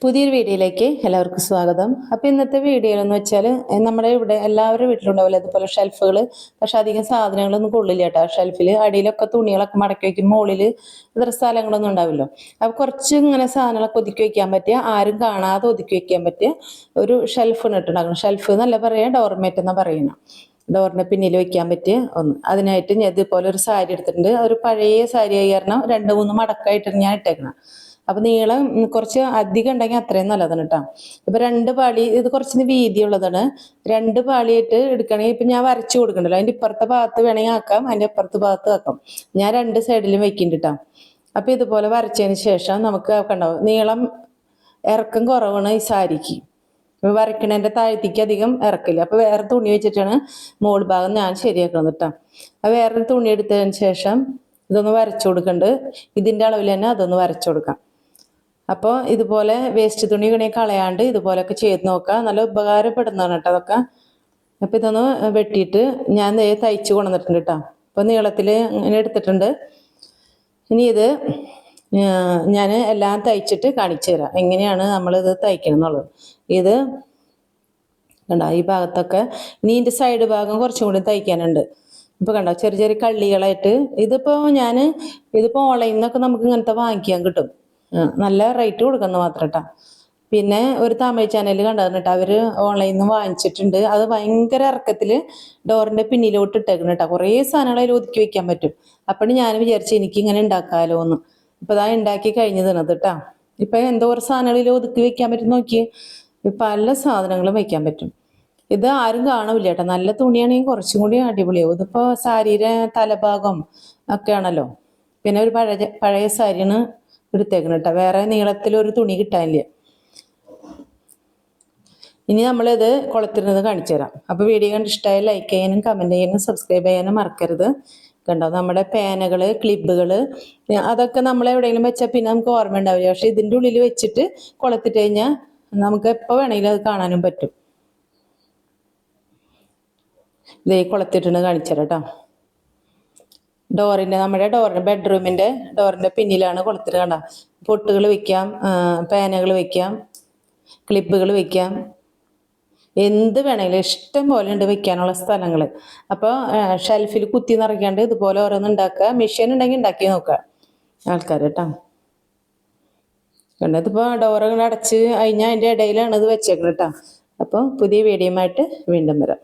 പുതിയൊരു വീഡിയോയിലേക്ക് എല്ലാവർക്കും സ്വാഗതം. അപ്പോൾ ഇന്നത്തെ വീഡിയോ എന്ന് വെച്ചാൽ നമ്മുടെ ഇവിടെ എല്ലാവരുടെ വീട്ടിലുണ്ടാവില്ല അതുപോലെ ഷെൽഫുകൾ. പക്ഷെ അധികം സാധനങ്ങളൊന്നും കൊള്ളില്ല കേട്ടോ. ഷെൽഫിൽ അടിയിലൊക്കെ തുണികളൊക്കെ മടക്കി വയ്ക്കും, മുകളിൽ ഇത്ര സ്ഥലങ്ങളൊന്നും ഉണ്ടാവില്ലോ. അപ്പോൾ കുറച്ച് ഇങ്ങനെ സാധനങ്ങളൊക്കെ ഒതുക്കി വയ്ക്കാൻ പറ്റിയ, ആരും കാണാതെ ഒതുക്കി വയ്ക്കാൻ പറ്റിയ ഒരു ഷെൽഫ് ഇട്ടുണ്ടാക്കണം. ഷെൽഫ് എന്നല്ല പറയുക, ഡോർമേറ്റ് എന്നാണ് പറയുന്നത്. ഡോറിൻ്റെ പിന്നിൽ വയ്ക്കാൻ പറ്റിയ ഒന്ന്. അതിനായിട്ട് ഞാൻ ഇതുപോലെ ഒരു സാരി എടുത്തിട്ടുണ്ട്. ഒരു പഴയ സാരി ആയി കാരണം 2-3 മടക്കായിട്ടാണ് ഞാൻ ഇട്ടേക്കണം. അപ്പം നീളം കുറച്ച് അധികം ഉണ്ടെങ്കിൽ അത്രയും നല്ലതാണ് കേട്ടോ. ഇപ്പം 2 പാളി, ഇത് കുറച്ചിന് വീതിയുള്ളതാണ്. 2 പാളിയായിട്ട് എടുക്കണമെങ്കിൽ ഇപ്പം ഞാൻ വരച്ചു കൊടുക്കണ്ടല്ലോ, അതിൻ്റെ ഇപ്പുറത്തെ ഭാഗത്ത് വേണമെങ്കിൽ ആക്കാം, അതിൻ്റെ അപ്പുറത്തെ ഭാഗത്ത് ആക്കാം. ഞാൻ 2 സൈഡിലും വെക്കുന്നുണ്ട് കേട്ടോ. അപ്പം ഇതുപോലെ വരച്ചതിന് ശേഷം നമുക്ക് കണ്ടാവും നീളം ഇറക്കം കുറവാണ് ഈ സാരിക്ക്. വരയ്ക്കണേൻ്റെ താഴത്തേക്ക് അധികം ഇറക്കില്ല. അപ്പോൾ വേറെ തുണി വെച്ചിട്ടാണ് മോൾ ഭാഗം ഞാൻ ശരിയാക്കുന്നത് കേട്ടോ. അത് വേറൊരു തുണി എടുത്തതിന് ശേഷം ഇതൊന്ന് വരച്ചു കൊടുക്കുന്നുണ്ട്. ഇതിൻ്റെ അളവിൽ തന്നെ അതൊന്ന് വരച്ചു കൊടുക്കാം. അപ്പോൾ ഇതുപോലെ വേസ്റ്റ് തുണി കളയാണ്ട് ഇതുപോലെയൊക്കെ ചെയ്ത് നോക്കുക. നല്ല ഉപകാരപ്പെടുന്നതാണ് കേട്ടോ അതൊക്കെ. അപ്പോൾ ഇതൊന്ന് വെട്ടിയിട്ട് ഞാൻ തയ്ച്ച് കൊണ്ടുവന്നിട്ടുണ്ട് കേട്ടോ. അപ്പോൾ നീളത്തിൽ ഇങ്ങനെ എടുത്തിട്ടുണ്ട്. ഇനി ഇത് ഞാൻ എല്ലാം തയ്ച്ചിട്ട് കാണിച്ചു തരാം എങ്ങനെയാണ് നമ്മളിത് തയ്ക്കണം എന്നുള്ളത്. ഇത് കണ്ടോ, ഈ ഭാഗത്തൊക്കെ ഇനി ഇതിൻ്റെ സൈഡ് ഭാഗം കുറച്ചും കൂടി തയ്ക്കാനുണ്ട്. ഇപ്പോൾ കണ്ടോ, ചെറിയ ചെറിയ കള്ളികളായിട്ട്. ഇതിപ്പോൾ ഓൺലൈനിൽ നിന്നൊക്കെ നമുക്ക് ഇങ്ങനത്തെ വാങ്ങിക്കാൻ കിട്ടും. നല്ല റേറ്റ് കൊടുക്കുന്ന മാത്രം കേട്ടോ. പിന്നെ ഒരു തമിഴ് ചാനൽ കണ്ടതാണ് കേട്ടോ, അവർ ഓൺലൈനിൽ നിന്ന് വാങ്ങിച്ചിട്ടുണ്ട്. അത് ഭയങ്കര ഇറക്കത്തിൽ ഡോറിൻ്റെ പിന്നിലോട്ട് ഇട്ടേക്കണം കേട്ടോ. കുറേ സാധനങ്ങൾ അതിൽ ഒതുക്കി വയ്ക്കാൻ പറ്റും. അപ്പോൾ ഞാൻ വിചാരിച്ചു എനിക്കിങ്ങനെ ഉണ്ടാക്കാമല്ലോ എന്ന്. ഇപ്പോൾ അതാ ഉണ്ടാക്കി കഴിഞ്ഞതാണ് കേട്ടോ. ഇപ്പം എന്തോരം സാധനങ്ങളിൽ ഒതുക്കി വയ്ക്കാൻ പറ്റും നോക്കിയേ. പല സാധനങ്ങളും വയ്ക്കാൻ പറ്റും. ഇത് ആരും കാണില്ല കേട്ടോ. നല്ല തുണിയാണെങ്കിൽ കുറച്ചും കൂടി അടിപൊളിയാവും. ഇതിപ്പോൾ സാരിയുടെ തലഭാഗം ഒക്കെ ആണല്ലോ. പിന്നെ ഒരു പഴയ സാരിയാണ് എടുത്തേക്കണം കേട്ടോ. വേറെ നീളത്തിലൊരു തുണി കിട്ടാനില്ല. ഇനി നമ്മളിത് കൊളുത്തിരുന്നത് കാണിച്ചു തരാം. അപ്പോൾ വീഡിയോ കണ്ട് ഇഷ്ടമായി ലൈക്ക് ചെയ്യാനും കമൻറ്റ് ചെയ്യാനും സബ്സ്ക്രൈബ് ചെയ്യാനും മറക്കരുത്. കണ്ടോ, നമ്മുടെ പേനകൾ, ക്ലിപ്പുകൾ അതൊക്കെ നമ്മൾ എവിടെയെങ്കിലും വെച്ചാൽ പിന്നെ നമുക്ക് ഓർമ്മ ഉണ്ടാവില്ല. പക്ഷെ ഇതിൻ്റെ ഉള്ളിൽ വെച്ചിട്ട് കൊളുത്തിട്ട് കഴിഞ്ഞാൽ നമുക്ക് എപ്പോൾ വേണമെങ്കിലും അത് കാണാനും പറ്റും. ഇതേ കൊളുത്തിട്ടുണ്ട് കാണിച്ചു തരാം കേട്ടോ. നമ്മുടെ ബെഡ്റൂമിൻ്റെ ഡോറിൻ്റെ പിന്നിലാണ് കൊളുത്തിട്ട്. കണ്ട, പൊട്ടുകൾ വയ്ക്കാം, പേനകൾ വയ്ക്കാം, ക്ലിപ്പുകൾ വയ്ക്കാം, എന്ത് വേണമെങ്കിലും ഇഷ്ടം പോലെ ഉണ്ട് വയ്ക്കാനുള്ള സ്ഥലങ്ങൾ. അപ്പോൾ ഷെൽഫിൽ കുത്തി നിറയ്ക്കാണ്ട് ഇതുപോലെ ഓരോന്ന് ഉണ്ടാക്കുക. മെഷീൻ ഉണ്ടെങ്കിൽ ഉണ്ടാക്കി നോക്കുക ആൾക്കാർ കേട്ടോ. കണ്ട, ഇതിപ്പോൾ ഡോറ് അടച്ച് കഴിഞ്ഞാൽ അതിൻ്റെ ഇടയിലാണ് ഇത് വെച്ചേക്കുന്നത് കേട്ടോ. അപ്പോൾ പുതിയ വീഡിയോയുമായിട്ട് വീണ്ടും വരാം.